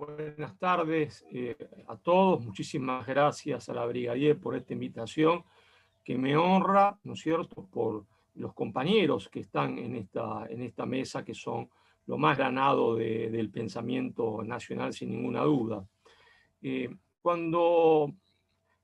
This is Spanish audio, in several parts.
Buenas tardes a todos. Muchísimas gracias a la Brigadier por esta invitación que me honra, ¿no es cierto?, por los compañeros que están en esta mesa, que son lo más granado del pensamiento nacional, sin ninguna duda. Cuando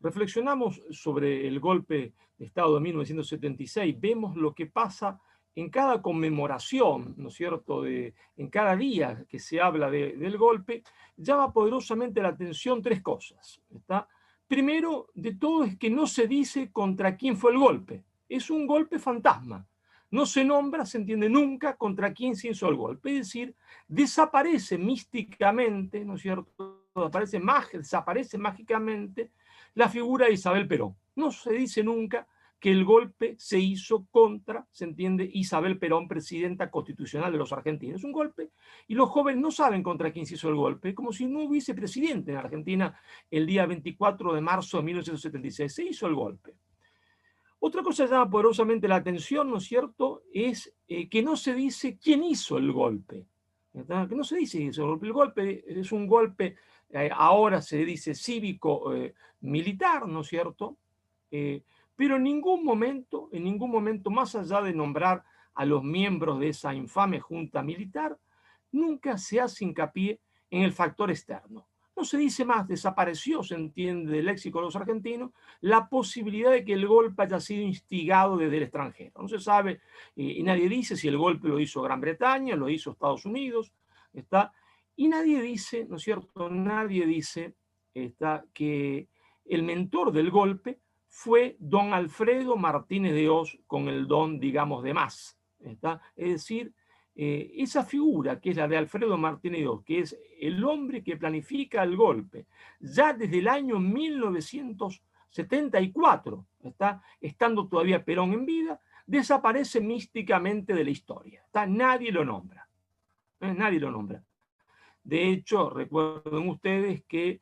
reflexionamos sobre el golpe de Estado de 1976, vemos lo que pasa en cada conmemoración, ¿no es cierto?, en cada día que se habla del golpe. Llama poderosamente la atención tres cosas. ¿Está? Primero de todo es que no se dice contra quién fue el golpe. Es un golpe fantasma. No se nombra, se entiende nunca contra quién se hizo el golpe. Es decir, desaparece místicamente, ¿no es cierto?, desaparece mágicamente la figura de Isabel Perón. No se dice nunca que el golpe se hizo contra, se entiende, Isabel Perón, presidenta constitucional de los argentinos. Es un golpe y los jóvenes no saben contra quién se hizo el golpe, como si no hubiese presidente en Argentina el día 24 de marzo de 1976. Se hizo el golpe. Otra cosa que llama poderosamente la atención, ¿no es cierto?, es que no se dice quién hizo el golpe. ¿Verdad? Que no se dice quién hizo el golpe. El golpe es un golpe, ahora se dice cívico-militar, ¿no es cierto?, pero en ningún momento, más allá de nombrar a los miembros de esa infame junta militar, nunca se hace hincapié en el factor externo. No se dice más, desapareció, se entiende del léxico de los argentinos, la posibilidad de que el golpe haya sido instigado desde el extranjero. No se sabe, y nadie dice si el golpe lo hizo Gran Bretaña, lo hizo Estados Unidos, ¿está? Y nadie dice, ¿no es cierto?, nadie dice que el mentor del golpe fue don Alfredo Martínez de Oz, con el don, digamos, de más. ¿Está? Es decir, esa figura que es la de Alfredo Martínez de Oz, que es el hombre que planifica el golpe, ya desde el año 1974, ¿está?, estando todavía Perón en vida, desaparece místicamente de la historia. ¿Está? Nadie lo nombra. Nadie lo nombra. De hecho, recuerden ustedes que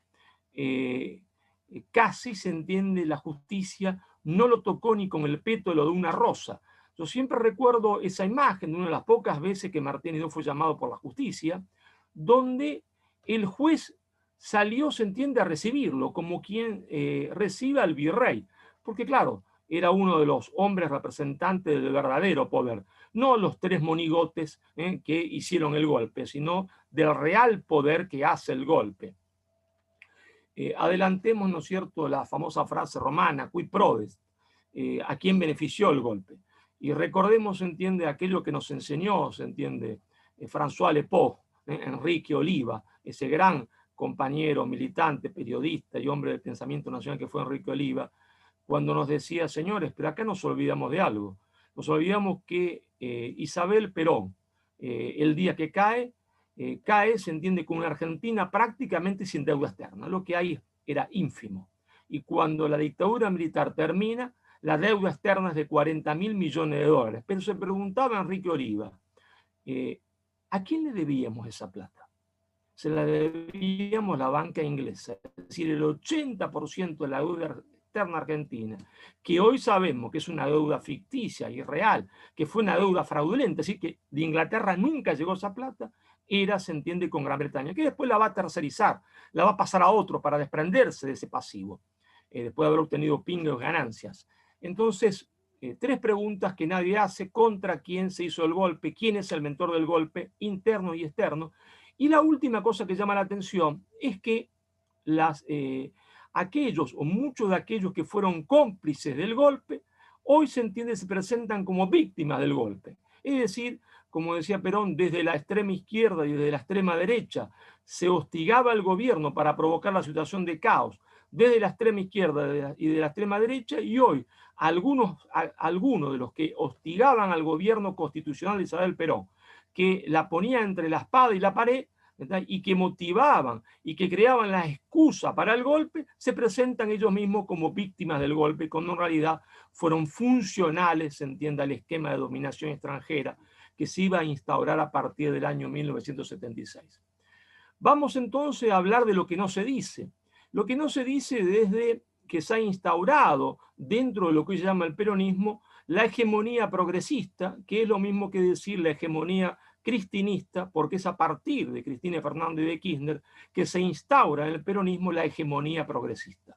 casi se entiende la justicia no lo tocó ni con el pétalo de una rosa. Yo siempre recuerdo esa imagen de una de las pocas veces que Martínez de Oz fue llamado por la justicia, donde el juez salió, se entiende, a recibirlo, como quien recibe al virrey, porque claro, era uno de los hombres representantes del verdadero poder, no los tres monigotes que hicieron el golpe, sino del real poder que hace el golpe. Adelantemos, ¿no es cierto?, la famosa frase romana, cui prodest, a quién benefició el golpe. Y recordemos, se entiende, aquello que nos enseñó, se entiende, François Lepaux, Enrique Oliva, ese gran compañero, militante, periodista y hombre del pensamiento nacional que fue Enrique Oliva, cuando nos decía: señores, pero acá nos olvidamos de algo. Nos olvidamos que Isabel Perón, el día que cae, se entiende, con una Argentina prácticamente sin deuda externa. Lo que hay era ínfimo. Y cuando la dictadura militar termina, la deuda externa es de 40.000 millones de dólares. Pero se preguntaba Enrique Oliva, ¿a quién le debíamos esa plata? Se la debíamos a la banca inglesa. Es decir, el 80% de la deuda externa argentina, que hoy sabemos que es una deuda ficticia, irreal, que fue una deuda fraudulenta, así que de Inglaterra nunca llegó esa plata, se entiende, con Gran Bretaña, que después la va a tercerizar, la va a pasar a otro para desprenderse de ese pasivo, después de haber obtenido pingües ganancias. Entonces, tres preguntas que nadie hace: contra quién se hizo el golpe, quién es el mentor del golpe, interno y externo. Y la última cosa que llama la atención es que aquellos o muchos de aquellos que fueron cómplices del golpe, hoy se entiende, se presentan como víctimas del golpe. Es decir, como decía Perón, desde la extrema izquierda y desde la extrema derecha se hostigaba al gobierno para provocar la situación de caos, desde la extrema izquierda y de la extrema derecha, y hoy algunos de los que hostigaban al gobierno constitucional de Isabel Perón, que la ponía entre la espada y la pared, ¿verdad?, y que motivaban y que creaban la excusa para el golpe, se presentan ellos mismos como víctimas del golpe, cuando en realidad fueron funcionales, se entienda, al esquema de dominación extranjera que se iba a instaurar a partir del año 1976. Vamos entonces a hablar de lo que no se dice. Lo que no se dice desde que se ha instaurado dentro de lo que hoy se llama el peronismo la hegemonía progresista, que es lo mismo que decir la hegemonía cristinista, porque es a partir de Cristina Fernández de Kirchner que se instaura en el peronismo la hegemonía progresista.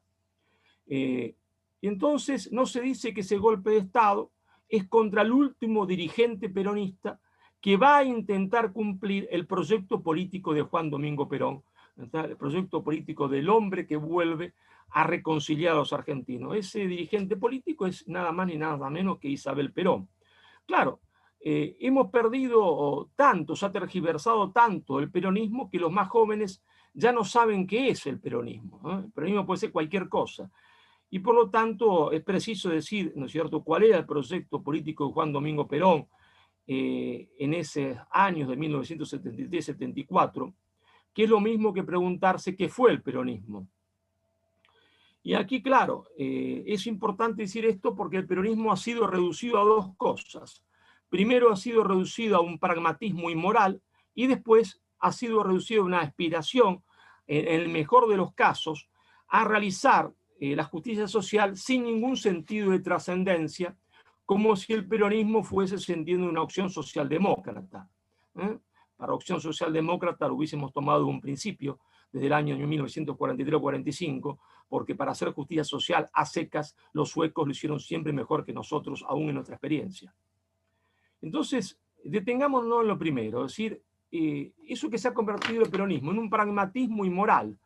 Y entonces no se dice que ese golpe de Estado es contra el último dirigente peronista que va a intentar cumplir el proyecto político de Juan Domingo Perón, el proyecto político del hombre que vuelve a reconciliar a los argentinos. Ese dirigente político es nada más ni nada menos que Isabel Perón. Claro, hemos perdido tanto, se ha tergiversado tanto el peronismo que los más jóvenes ya no saben qué es el peronismo, ¿no? El peronismo puede ser cualquier cosa. Y por lo tanto es preciso decir, ¿no es cierto?, cuál era el proyecto político de Juan Domingo Perón en esos años de 1973-74, que es lo mismo que preguntarse qué fue el peronismo. Y aquí, claro, es importante decir esto porque el peronismo ha sido reducido a dos cosas. Primero ha sido reducido a un pragmatismo inmoral y después ha sido reducido a una aspiración, en el mejor de los casos, a realizar la justicia social sin ningún sentido de trascendencia, como si el peronismo fuese sintiendo una opción socialdemócrata. Para opción socialdemócrata lo hubiésemos tomado de un principio, desde el año 1943 o 45, porque para hacer justicia social a secas, los suecos lo hicieron siempre mejor que nosotros, aún en nuestra experiencia. Entonces, detengámonos en lo primero, es decir, eso que se ha convertido el peronismo en un pragmatismo inmoral.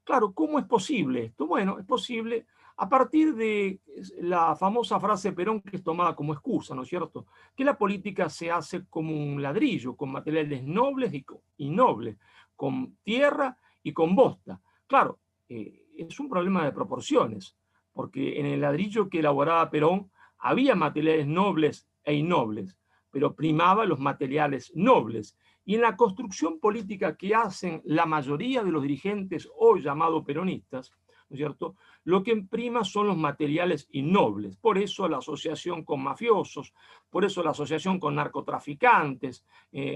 Claro, ¿cómo es posible esto? Bueno, es posible a partir de la famosa frase de Perón que es tomada como excusa, ¿no es cierto? Que la política se hace como un ladrillo, con materiales nobles y nobles, con tierra y con bosta. Claro, es un problema de proporciones, porque en el ladrillo que elaboraba Perón había materiales nobles e innobles, pero primaba los materiales nobles. Y en la construcción política que hacen la mayoría de los dirigentes hoy llamados peronistas, ¿no es cierto?, lo que prima son los materiales innobles. Por eso la asociación con mafiosos, por eso la asociación con narcotraficantes,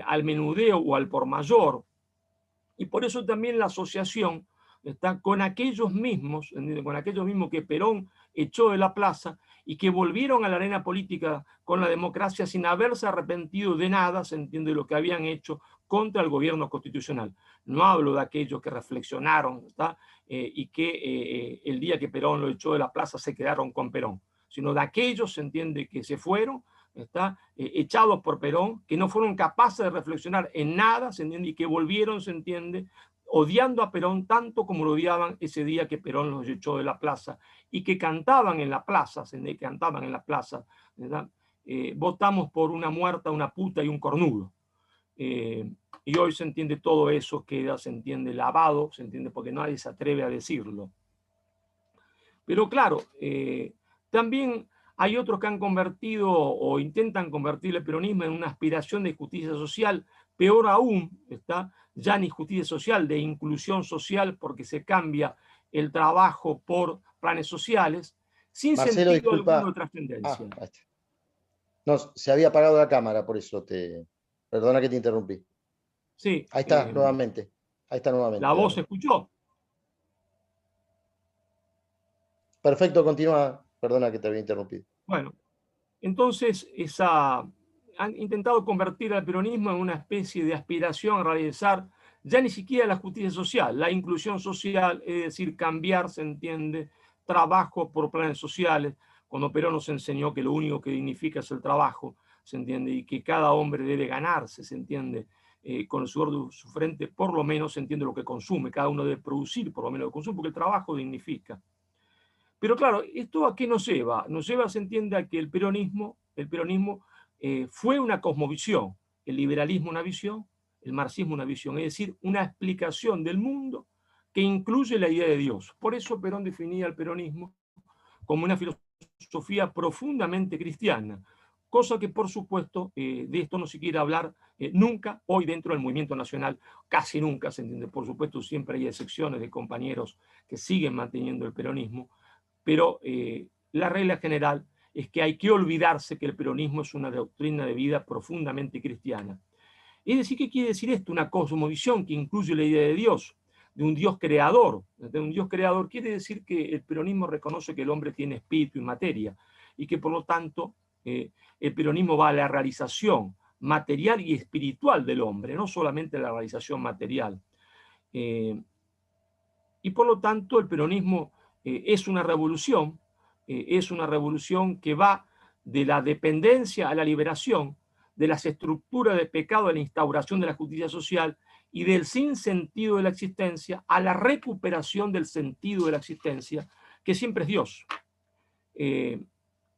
al menudeo o al por mayor, y por eso también la asociación está con aquellos mismos que Perón echó de la plaza y que volvieron a la arena política con la democracia sin haberse arrepentido de nada, se entiende, lo que habían hecho contra el gobierno constitucional. No hablo de aquellos que reflexionaron, y que el día que Perón lo echó de la plaza se quedaron con Perón, sino de aquellos, se entiende, que se fueron, echados por Perón, que no fueron capaces de reflexionar en nada, se entiende, y que volvieron, se entiende, odiando a Perón tanto como lo odiaban ese día que Perón los echó de la plaza, y que cantaban en la plaza, ¿verdad? Votamos por una muerta, una puta y un cornudo. Y hoy, se entiende, todo eso queda, se entiende, lavado, se entiende, porque nadie se atreve a decirlo. Pero claro, también hay otros que han convertido o intentan convertir el peronismo en una aspiración de justicia social, peor aún, ya ni justicia social, de inclusión social, porque se cambia el trabajo por planes sociales, sin Marcelo, sentido alguno de disculpa. trascendencia. Ahí está. No, se había apagado la cámara, por eso Perdona que te interrumpí. Sí, Ahí está, nuevamente. Ahí está nuevamente. ¿la voz se escuchó? Perfecto, continúa. Perdona que te había interrumpido. Bueno, entonces han intentado convertir al peronismo en una especie de aspiración a realizar ya ni siquiera la justicia social, la inclusión social, es decir, cambiar, se entiende, trabajo por planes sociales, cuando Perón nos enseñó que lo único que dignifica es el trabajo, se entiende, y que cada hombre debe ganarse, se entiende, con el sudor de su frente, por lo menos, se entiende, lo que consume, cada uno debe producir por lo menos lo que consume, porque el trabajo dignifica. Pero claro, ¿esto a qué nos lleva? Nos lleva, se entiende, a que el peronismo fue una cosmovisión, el liberalismo una visión, el marxismo una visión, es decir, una explicación del mundo que incluye la idea de Dios. Por eso Perón definía el peronismo como una filosofía profundamente cristiana, cosa que, por supuesto, de esto no se quiere hablar nunca hoy dentro del movimiento nacional, casi nunca se entiende. Por supuesto, siempre hay excepciones de compañeros que siguen manteniendo el peronismo, pero la regla general es que hay que olvidarse que el peronismo es una doctrina de vida profundamente cristiana. Es decir, ¿qué quiere decir esto? Una cosmovisión que incluye la idea de Dios, de un Dios creador. De un Dios creador quiere decir que el peronismo reconoce que el hombre tiene espíritu y materia, y que por lo tanto el peronismo va a la realización material y espiritual del hombre, no solamente la realización material. Y por lo tanto el peronismo es una revolución que va de la dependencia a la liberación, de las estructuras de pecado a la instauración de la justicia social y del sinsentido de la existencia a la recuperación del sentido de la existencia, que siempre es Dios.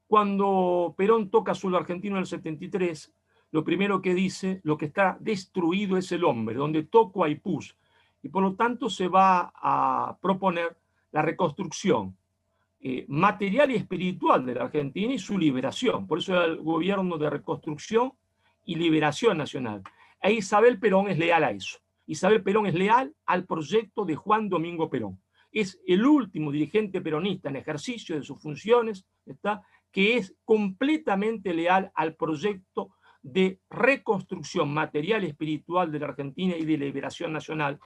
Cuando Perón toca suelo argentino en el 73, lo primero que dice, lo que está destruido es el hombre, donde toco hay pus, y por lo tanto se va a proponer la reconstrucción material y espiritual de la Argentina y su liberación. Por eso era el gobierno de reconstrucción y liberación nacional. E Isabel Perón es leal a eso. Isabel Perón es leal al proyecto de Juan Domingo Perón. Es el último dirigente peronista en ejercicio de sus funciones, ¿está?, que es completamente leal al proyecto de reconstrucción material y espiritual de la Argentina y de liberación nacional.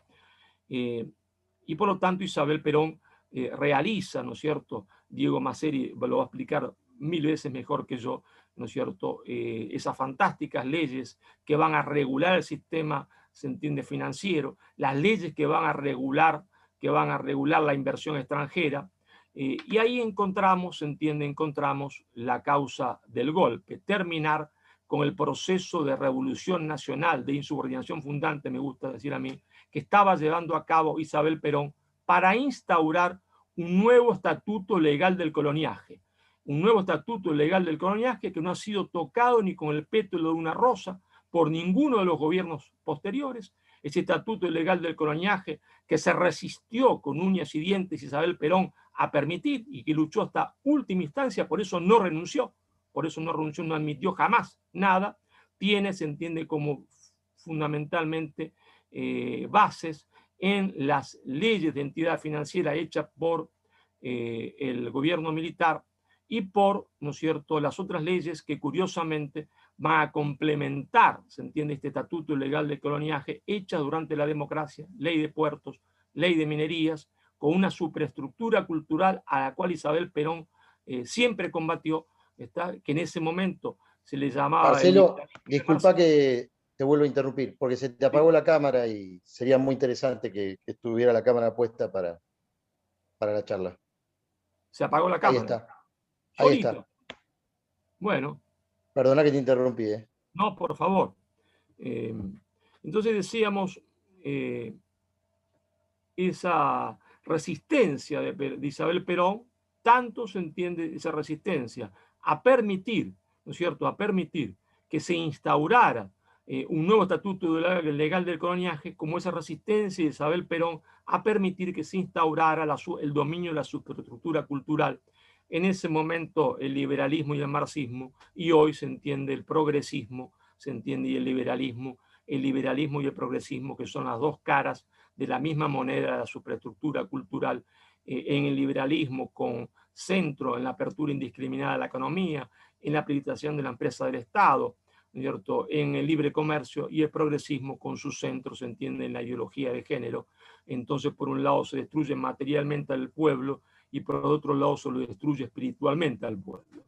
Y por lo tanto Isabel Perón realiza, ¿no es cierto? Diego Masseri lo va a explicar 1000 veces mejor que yo, ¿no es cierto? Esas fantásticas leyes que van a regular el sistema, se entiende, financiero, las leyes que van a regular la inversión extranjera, y ahí encontramos, se entiende, encontramos la causa del golpe, terminar con el proceso de revolución nacional, de insubordinación fundante, me gusta decir a mí, que estaba llevando a cabo Isabel Perón para instaurar un nuevo estatuto legal del coloniaje. Un nuevo estatuto legal del coloniaje que no ha sido tocado ni con el pétalo de una rosa por ninguno de los gobiernos posteriores. Ese estatuto legal del coloniaje que se resistió con uñas y dientes Isabel Perón a permitir y que luchó hasta última instancia, por eso no renunció, no admitió jamás nada, tiene, se entiende, como fundamentalmente bases en las leyes de entidad financiera hechas por el gobierno militar y por, ¿no es cierto?, las otras leyes que curiosamente van a complementar, se entiende, este estatuto legal de coloniaje hecha durante la democracia, ley de puertos, ley de minerías, con una superestructura cultural a la cual Isabel Perón siempre combatió, ¿está?, que en ese momento se le llamaba... Marcelo, disculpa que te vuelvo a interrumpir, porque se te apagó la cámara y sería muy interesante que estuviera la cámara puesta para la charla. Se apagó la Ahí cámara. está. Ahí Solito. está. Bueno. Perdona que te interrumpí. No, por favor. Entonces decíamos, esa resistencia de Isabel Perón, tanto se entiende esa resistencia a permitir, ¿no es cierto?, a permitir que se instaurara un nuevo estatuto legal del coloniaje, como esa resistencia de Isabel Perón a permitir que se instaurara el dominio de la superestructura cultural. En ese momento el liberalismo y el marxismo, y hoy se entiende el progresismo, se entiende, y el liberalismo y el progresismo, que son las dos caras de la misma moneda de la superestructura cultural. En el liberalismo con centro en la apertura indiscriminada de la economía, en la privatización de la empresa del Estado, ¿no es cierto?, en el libre comercio, y el progresismo con su centro, se entiende, en la ideología de género. Entonces, por un lado se destruye materialmente al pueblo y por otro lado se lo destruye espiritualmente al pueblo.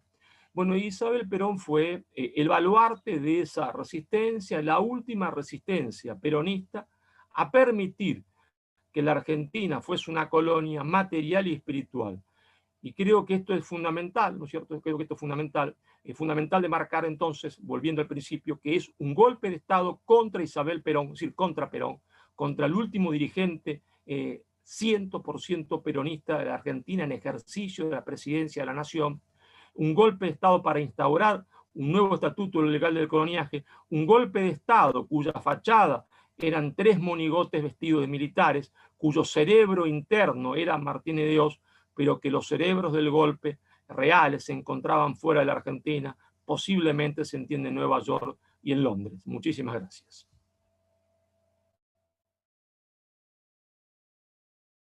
Bueno, Isabel Perón fue el baluarte de esa resistencia, la última resistencia peronista a permitir que la Argentina fuese una colonia material y espiritual. Y creo que esto es fundamental, ¿no es cierto? Creo que esto es fundamental de marcar entonces, volviendo al principio, que es un golpe de Estado contra Isabel Perón, es decir, contra Perón, contra el último dirigente 100% peronista de la Argentina en ejercicio de la presidencia de la Nación, un golpe de Estado para instaurar un nuevo estatuto legal del coloniaje, un golpe de Estado cuya fachada eran 3 monigotes vestidos de militares, cuyo cerebro interno era Martínez de Oz, pero que los cerebros del golpe reales se encontraban fuera de la Argentina, posiblemente, se entiende, en Nueva York y en Londres. Muchísimas gracias.